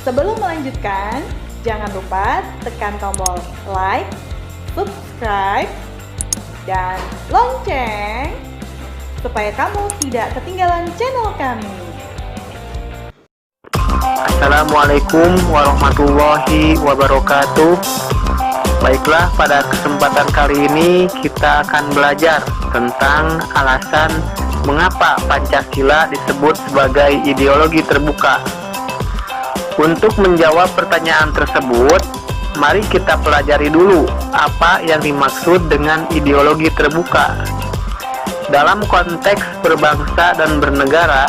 Sebelum melanjutkan, jangan lupa tekan tombol like, subscribe, dan lonceng supaya kamu tidak ketinggalan channel kami. Assalamualaikum warahmatullahi wabarakatuh. Baiklah, pada kesempatan kali ini kita akan belajar tentang alasan mengapa Pancasila disebut sebagai ideologi terbuka. Untuk menjawab pertanyaan tersebut, mari kita pelajari dulu apa yang dimaksud dengan ideologi terbuka. Dalam konteks berbangsa dan bernegara,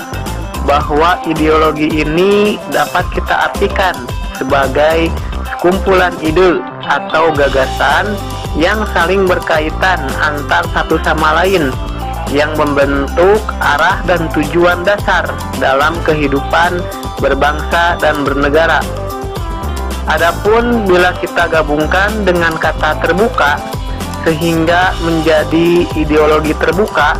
bahwa ideologi ini dapat kita artikan sebagai sekumpulan ide atau gagasan yang saling berkaitan antar satu sama lain, yang membentuk arah dan tujuan dasar dalam kehidupan berbangsa dan bernegara. Adapun bila kita gabungkan dengan kata terbuka sehingga menjadi ideologi terbuka,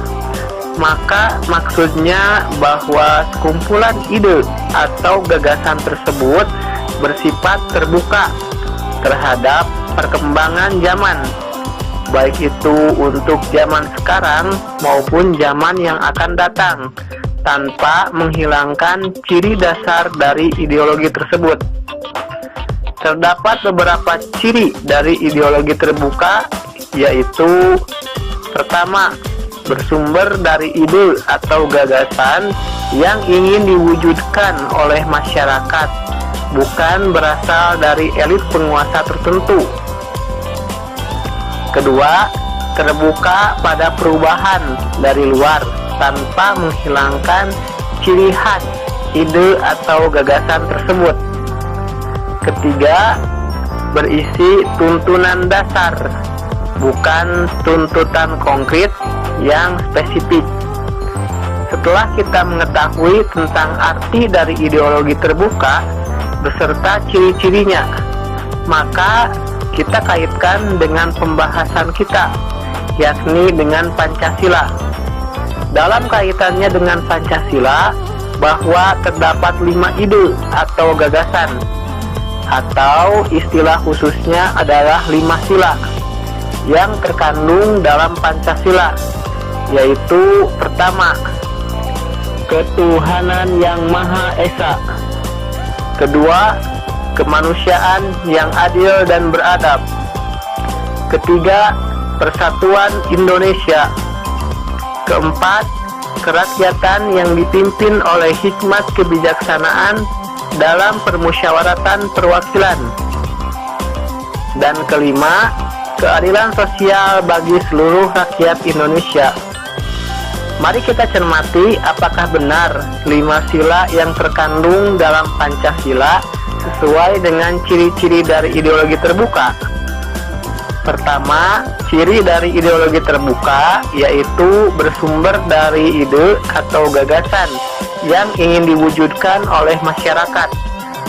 maka maksudnya bahwa sekumpulan ide atau gagasan tersebut bersifat terbuka terhadap perkembangan zaman, baik itu untuk zaman sekarang maupun zaman yang akan datang, tanpa menghilangkan ciri dasar dari ideologi tersebut. Terdapat beberapa ciri dari ideologi terbuka, yaitu pertama, bersumber dari ide atau gagasan yang ingin diwujudkan oleh masyarakat, bukan berasal dari elit penguasa tertentu. Kedua, terbuka pada perubahan dari luar tanpa menghilangkan ciri khas ide atau gagasan tersebut. Ketiga, berisi tuntunan dasar, bukan tuntutan konkret yang spesifik. Setelah kita mengetahui tentang arti dari ideologi terbuka beserta ciri-cirinya, maka kita kaitkan dengan pembahasan kita, yakni dengan Pancasila. Dalam kaitannya dengan Pancasila, bahwa terdapat 5 ide atau gagasan, atau istilah khususnya adalah 5 sila yang terkandung dalam Pancasila, yaitu pertama, ketuhanan yang Maha Esa. Kedua, kemanusiaan yang adil dan beradab. Ketiga, persatuan Indonesia. Keempat, kerakyatan yang dipimpin oleh hikmat kebijaksanaan dalam permusyawaratan perwakilan. Dan kelima, keadilan sosial bagi seluruh rakyat Indonesia. Mari kita cermati apakah benar 5 sila yang terkandung dalam Pancasila sesuai dengan ciri-ciri dari ideologi terbuka. Pertama, ciri dari ideologi terbuka yaitu bersumber dari ide atau gagasan yang ingin diwujudkan oleh masyarakat,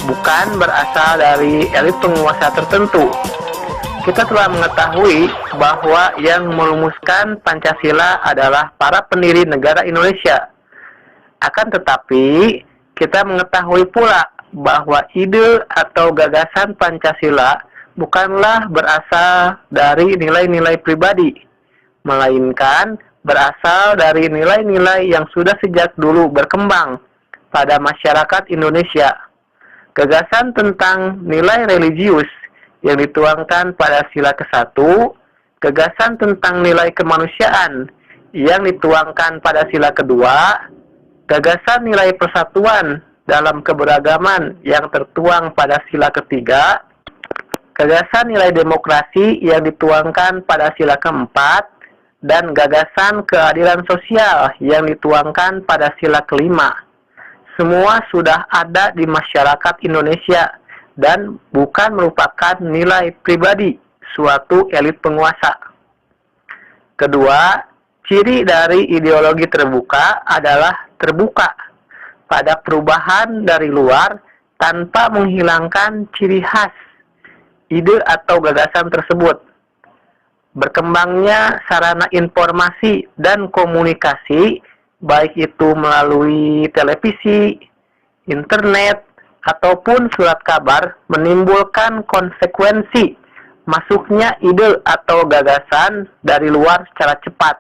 bukan berasal dari elit penguasa tertentu. Kita telah mengetahui bahwa yang merumuskan Pancasila adalah para pendiri negara Indonesia. Akan tetapi, kita mengetahui pula bahwa ide atau gagasan Pancasila bukanlah berasal dari nilai-nilai pribadi, melainkan berasal dari nilai-nilai yang sudah sejak dulu berkembang pada masyarakat Indonesia. Gagasan tentang nilai religius yang dituangkan pada sila ke-1, gagasan tentang nilai kemanusiaan yang dituangkan pada sila kedua, gagasan nilai persatuan dalam keberagaman yang tertuang pada sila ketiga, gagasan nilai demokrasi yang dituangkan pada sila keempat, dan gagasan keadilan sosial yang dituangkan pada sila kelima. Semua sudah ada di masyarakat Indonesia dan bukan merupakan nilai pribadi suatu elit penguasa. Kedua, ciri dari ideologi terbuka adalah terbuka pada perubahan dari luar tanpa menghilangkan ciri khas ide atau gagasan tersebut. Berkembangnya sarana informasi dan komunikasi, baik itu melalui televisi, internet, ataupun surat kabar menimbulkan konsekuensi masuknya ide atau gagasan dari luar secara cepat.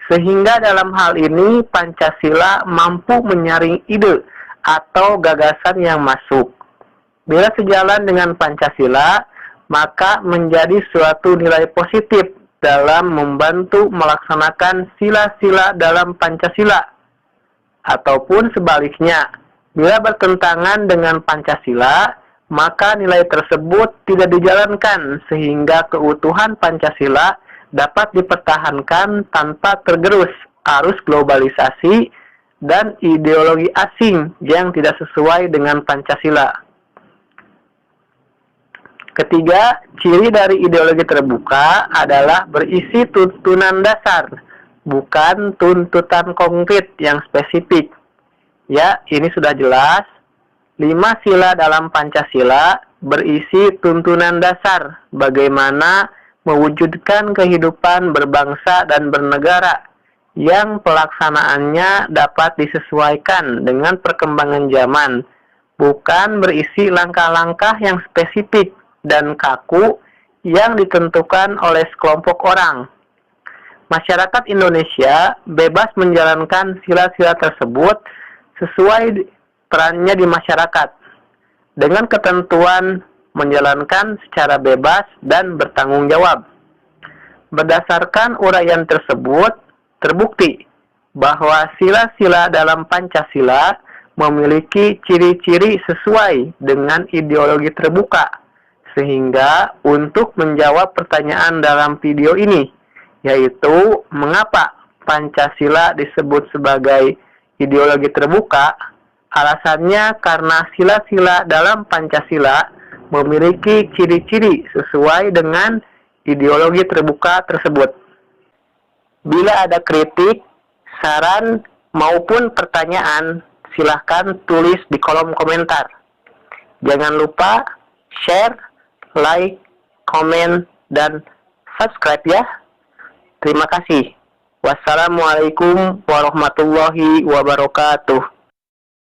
Sehingga dalam hal ini Pancasila mampu menyaring ide atau gagasan yang masuk. Bila sejalan dengan Pancasila, maka menjadi suatu nilai positif dalam membantu melaksanakan sila-sila dalam Pancasila. Ataupun sebaliknya, bila bertentangan dengan Pancasila, maka nilai tersebut tidak dijalankan sehingga keutuhan Pancasila dapat dipertahankan tanpa tergerus arus globalisasi dan ideologi asing yang tidak sesuai dengan Pancasila. Ketiga, ciri dari ideologi terbuka adalah berisi tuntunan dasar, bukan tuntutan konkret yang spesifik. Ya, ini sudah jelas. 5 sila dalam Pancasila berisi tuntunan dasar bagaimana mewujudkan kehidupan berbangsa dan bernegara yang pelaksanaannya dapat disesuaikan dengan perkembangan zaman, bukan berisi langkah-langkah yang spesifik dan kaku yang ditentukan oleh sekelompok orang. Masyarakat Indonesia bebas menjalankan sila-sila tersebut sesuai perannya di masyarakat, dengan ketentuan menjalankan secara bebas dan bertanggung jawab. Berdasarkan uraian tersebut, terbukti bahwa sila-sila dalam Pancasila memiliki ciri-ciri sesuai dengan ideologi terbuka. Sehingga untuk menjawab pertanyaan dalam video ini, yaitu mengapa Pancasila disebut sebagai ideologi terbuka, alasannya karena sila-sila dalam Pancasila memiliki ciri-ciri sesuai dengan ideologi terbuka tersebut. Bila ada kritik, saran, maupun pertanyaan, silahkan tulis di kolom komentar. Jangan lupa share, like, komen, dan subscribe ya. Terima kasih. Wassalamualaikum warahmatullahi wabarakatuh.